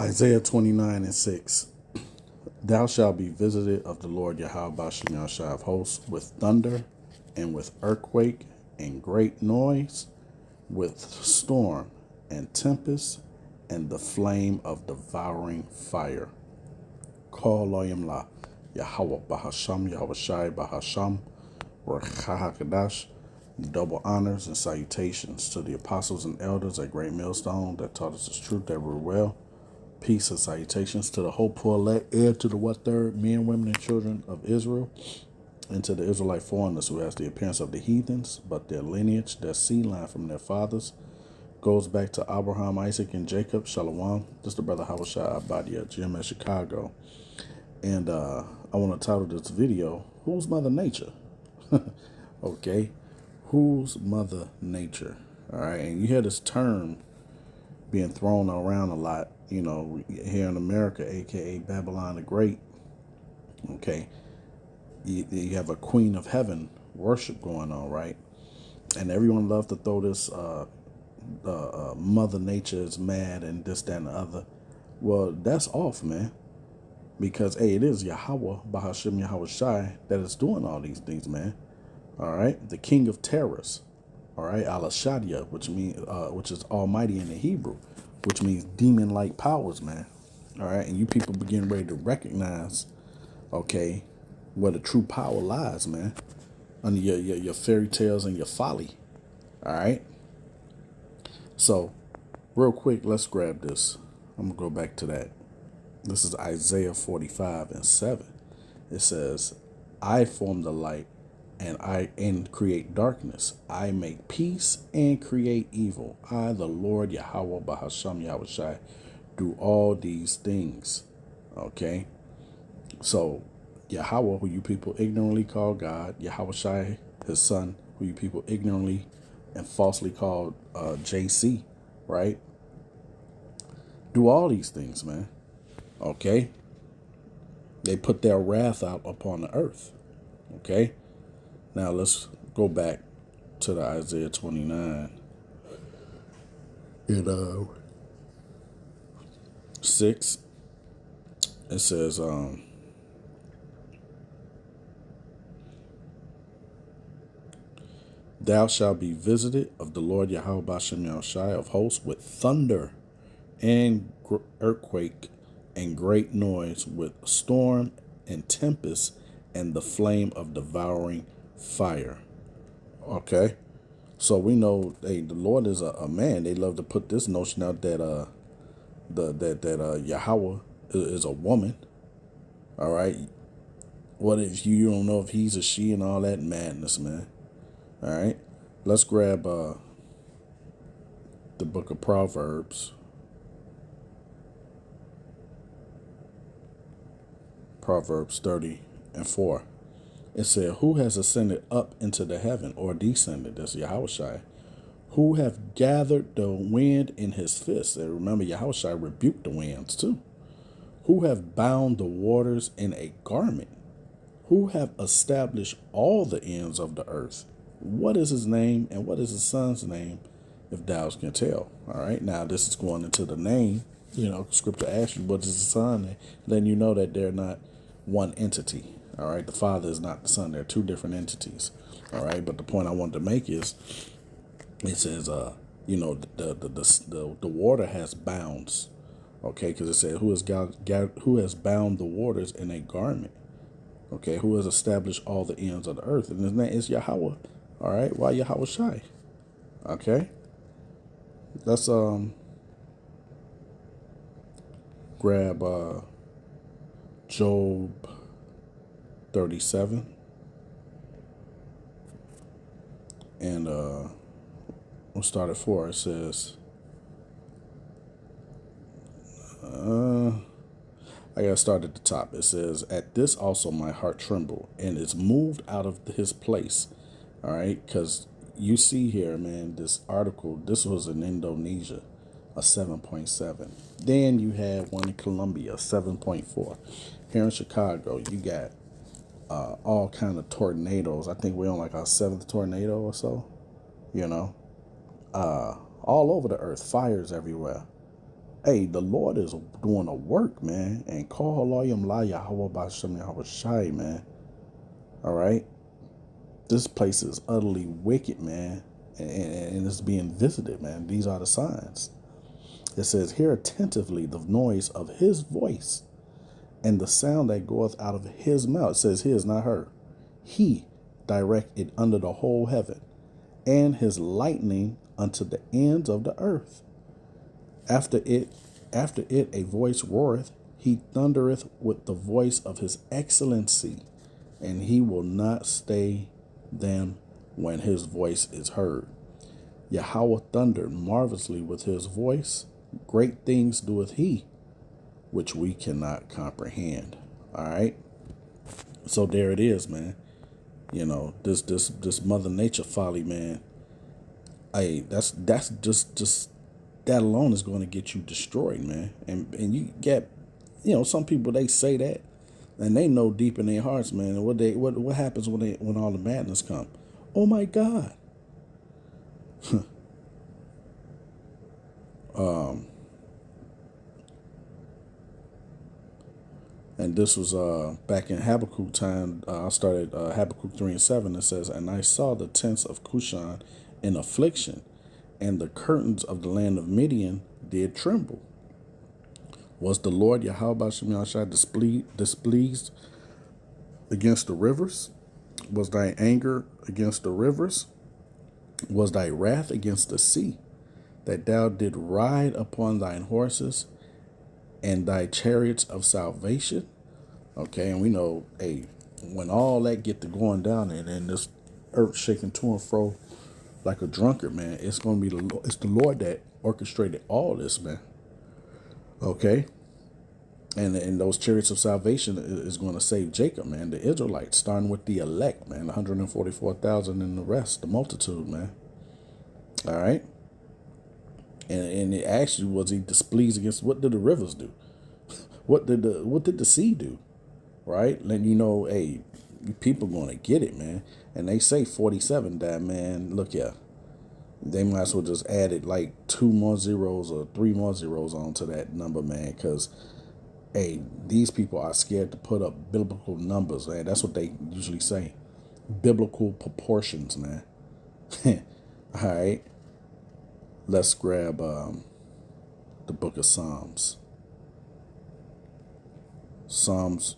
Isaiah 29:6. Thou shalt be visited of the Lord Yahweh Bashem Yahshai of hosts with thunder and with earthquake and great noise, with storm and tempest and the flame of devouring fire. Call Loyim La Yahweh Bahasham Yahweh Shai Bahasham Rakahakadash. Double honors and salutations to the apostles and elders at Great Millstone that taught us the truth, that were well. Peace and salutations to the hopeful elect, heir to the one-third men, women, and children of Israel, and to the Israelite foreigners who has the appearance of the heathens, but their lineage, their seed line from their fathers, goes back to Abraham, Isaac, and Jacob. Shalom. This is the brother Hawashai Abadia, GMS Chicago. And I want to title this video, Who's Mother Nature? Okay. Who's Mother Nature? All right. And you hear this term being thrown around a lot, you know, here in America, aka Babylon the Great. Okay, you have a Queen of Heaven worship going on, right? And everyone loves to throw this Mother Nature is mad and this, that, and the other. Well, that's off, man, because hey, it is Yahweh Bahashim Yahweh Shai that is doing all these things, man. All right, the King of Terrors. All right, Al-Shadia, which is Almighty in the Hebrew, which means demon-like powers, man. All right, and you people begin ready to recognize, okay, where the true power lies, man, under your fairy tales and your folly. All right. So, real quick, let's grab this. I'm gonna go back to that. This is Isaiah 45:7. It says, "I form the light, and create darkness. I make peace and create evil. I, the Lord Yahweh Bahasham Yahweh Shai, do all these things." Okay. So Yahweh, who you people ignorantly call God, Yahweh Shai, his son, who you people ignorantly and falsely called JC, right? Do all these things, man. Okay. They put their wrath out upon the earth. Okay. Now let's go back to the Isaiah 29 and 6. It says, "Thou shalt be visited of the Lord Yahweh Bashem Yahushai of hosts with thunder and earthquake and great noise, with storm and tempest and the flame of devouring fire." Okay, so we know, hey, the Lord is a man. They love to put this notion out that Yahweh is a woman. All right, what if you don't know if he's a she and all that madness, man? All right, let's grab the book of Proverbs. Proverbs 30:4. It said, "Who has ascended up into the heaven, or descended?" That's Yahushai. "Who have gathered the wind in his fist?" And remember, Yahushai rebuked the winds too. "Who have bound the waters in a garment? Who have established all the ends of the earth? What is his name, and what is his son's name, if thou can tell?" All right, now this is going into the name. You know, scripture asks you, what is his son? Then you know that they're not one entity. All right, the Father is not the Son. They're two different entities. All right, but the point I wanted to make is, it says, you know, the water has bounds. Okay, because it says, who has bound the waters in a garment? Okay, who has established all the ends of the earth? And his name is Yahweh. All right, why Yahweh Shai? Okay, let's grab Job 37 and we'll start at 4. It says, I gotta start at the top. It says, "At this also my heart trembled, and is moved out of his place." All right, because you see here, man, this article, this was in Indonesia, a 7.7. Then you had one in Colombia, 7.4. Here in Chicago, you got all kind of tornadoes. I think we're on like our 7th tornado or so. You know, all over the earth, fires everywhere. Hey, the Lord is doing a work, man. And call Haloyim La Yahweh Bashem Yahweh Shai, man. All right. This place is utterly wicked, man. And it's being visited, man. These are the signs. It says, hear attentively the noise of his voice and the sound that goeth out of his mouth. It says his, not her. He direct it under the whole heaven, and his lightning unto the ends of the earth. After it a voice roareth, he thundereth with the voice of his excellency, and he will not stay them when his voice is heard. Yahweh thundered marvelously with his voice. Great things doeth he, which we cannot comprehend. All right. So there it is, man. You know, this Mother Nature folly, man. Hey, that's just that alone is going to get you destroyed, man. And you get, you know, some people, they say that, and they know deep in their hearts, man. And what happens when all the madness come? Oh my God. And this was back in Habakkuk time. I started Habakkuk 3:7. It says, and I saw the tents of Cushan in affliction, and the curtains of the land of Midian did tremble. Was the Lord Yahweh Bashem Yahushua displeased against the rivers? Was thy anger against the rivers? Was thy wrath against the sea, that thou did ride upon thine horses and thy chariots of salvation? Okay, and we know, hey, when all that get to going down and then this earth shaking to and fro like a drunkard, man, it's gonna be it's the Lord that orchestrated all this, man. Okay, and those chariots of salvation is going to save Jacob, man, the Israelites, starting with the elect, man, 144,000 and the rest, the multitude, man. All right, and it actually was he displeased against, what did the rivers do? What did the sea do? Right? Letting you know, hey, people gonna get it, man. And they say 47 died, man. Look, yeah, they might as well just added like 2 more zeros or 3 more zeros onto that number, man. Because, hey, these people are scared to put up biblical numbers, man. That's what they usually say, biblical proportions, man. All right, let's grab the book of Psalms. Psalms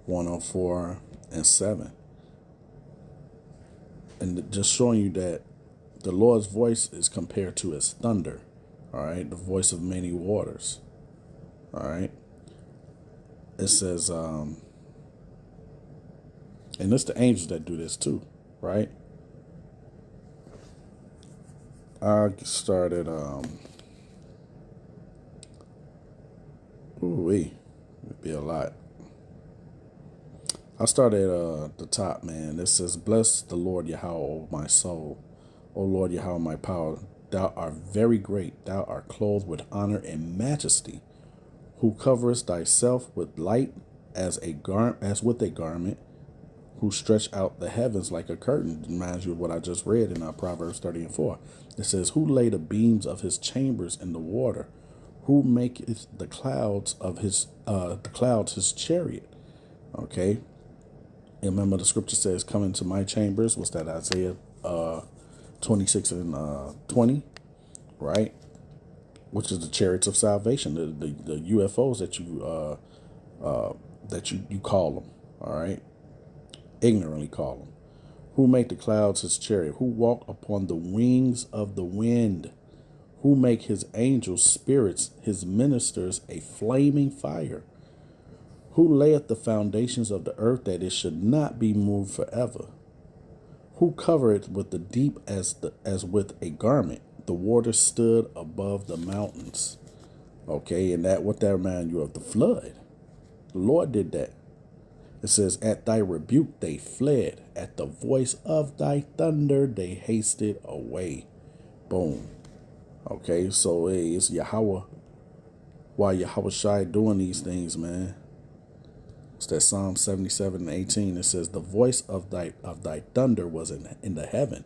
104:7, and just showing you that the Lord's voice is compared to his thunder. All right, the voice of many waters. All right, it says, and it's the angels that do this too, right? I started it'd be a lot. I started at the top, man. It says, bless the Lord Yahweh, O my soul. O Lord Yahweh, my power. Thou art very great. Thou art clothed with honor and majesty, who coverest thyself with light as with a garment, who stretch out the heavens like a curtain. Reminds you of what I just read in Proverbs 30:4. It says, who laid the beams of his chambers in the water? Who maketh the clouds his chariot? Okay. And remember the scripture says, come into my chambers. What's that? Isaiah 26:20, right? Which is the chariots of salvation, the UFOs that you call them, all right? Ignorantly call them. Who make the clouds his chariot? Who walk upon the wings of the wind? Who make his angels spirits, his ministers a flaming fire? Who layeth the foundations of the earth, that it should not be moved forever? Who covereth with the deep as with a garment? The water stood above the mountains. Okay, and what that reminds you of? The flood. The Lord did that. It says, at thy rebuke they fled. At the voice of thy thunder they hasted away. Boom. Okay, so hey, it's Yahweh. Why Yahweh Shai doing these things, man? It's that Psalm 77:18. It says, the voice of thy thunder was in the heaven.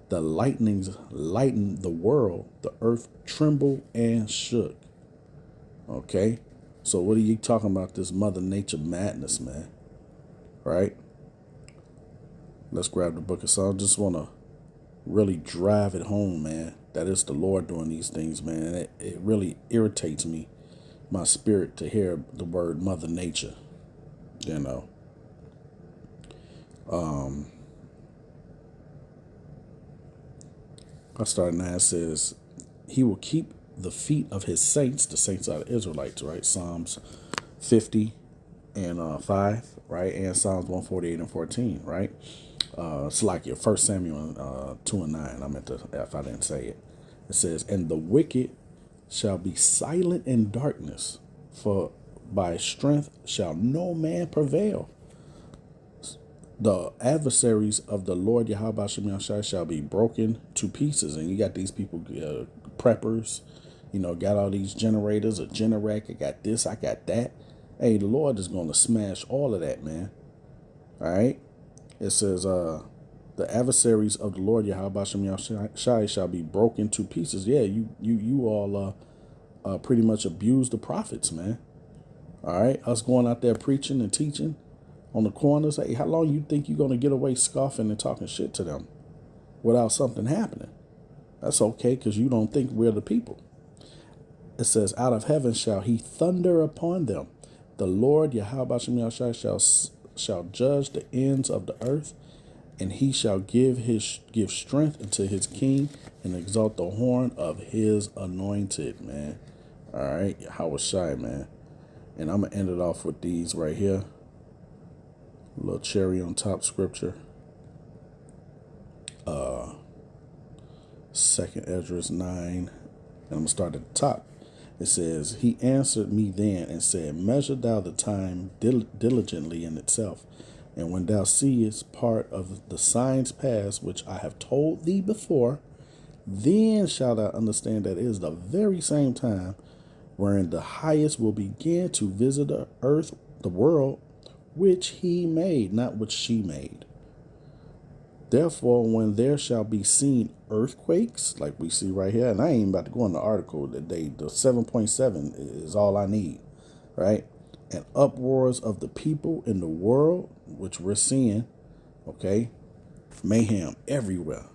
The lightnings lightened the world. The earth trembled and shook. Okay? So what are you talking about, this Mother Nature madness, man? Right? Let's grab the book of Psalms. Just want to really drive it home, man, that it's the Lord doing these things, man. And it really irritates me, my spirit, to hear the word Mother Nature, you know. I start now. It says, he will keep the feet of his saints. The saints are the Israelites, right? Psalms 50 and 5, right? And Psalms 148 and 14, right? It's like your 1 Samuel 2 and 9. I meant to, if I didn't say it. It says, and the wicked shall be silent in darkness, for by strength shall no man prevail. The adversaries of the Lord Yahweh Shem Yahshai shall be broken to pieces. And you got these people, preppers, got all these generators, a Generac, I got this, I got that. Hey, the Lord is going to smash all of that, man. All right. It says, the adversaries of the Lord Yahweh Shem Yahshai shall be broken to pieces. Yeah, you all pretty much abuse the prophets, man. All right. Us going out there preaching and teaching on the corners. Hey, how long you think you're going to get away scoffing and talking shit to them without something happening? That's okay, because you don't think we're the people. It says, out of heaven shall he thunder upon them. The Lord Yahweh Shem Yahshai shall judge the ends of the earth, and he shall give strength unto his king and exalt the horn of his anointed, man. All right, Yahweh Shai, man. And I'm going to end it off with these right here. A little cherry on top scripture. 2nd Esdras 9. And I'm going to start at the top. It says, he answered me then and said, measure thou the time diligently in itself. And when thou seest part of the signs past, which I have told thee before, then shalt thou understand that it is the very same time wherein the highest will begin to visit the earth, the world, which he made, not which she made. Therefore, when there shall be seen earthquakes, like we see right here, and I ain't about to go in the article today, the 7.7 is all I need, right? And uproars of the people in the world, which we're seeing, okay? Mayhem everywhere.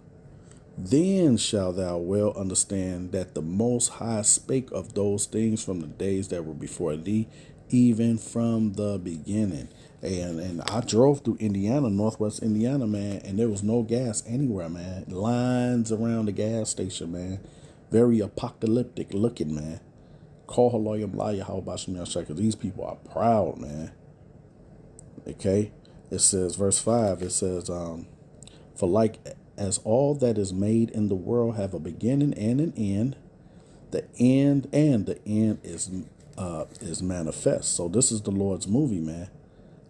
Then shall thou well understand that the Most High spake of those things from the days that were before thee, even from the beginning. And I drove through Indiana, Northwest Indiana, man, and there was no gas anywhere, man. Lines around the gas station, man. Very apocalyptic looking, man. Call Haloyam Laya, how about because these people are proud, man. Okay? It says, verse 5, it says, for like as all that is made in the world have a beginning and an end, the end is manifest. So this is the Lord's movie, man.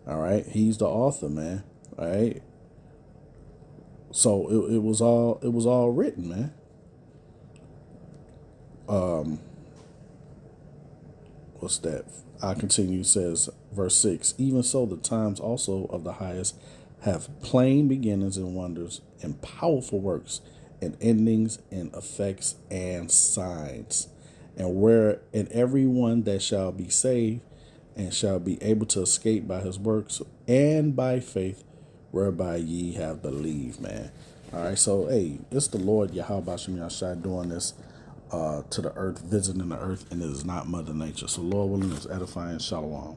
All right, he's the author, man. All right. So it was all written, man. What's that? I continue, says verse 6. Even so, the times also of the highest have plain beginnings and wonders and powerful works and endings and effects and signs. And every one that shall be saved and shall be able to escape by his works and by faith whereby ye have believed, man. All right, so, hey, it's the Lord Yahweh Shem Yahshai doing this to the earth, visiting the earth, and it is not Mother Nature. So, Lord willing, it's edifying. Shalom.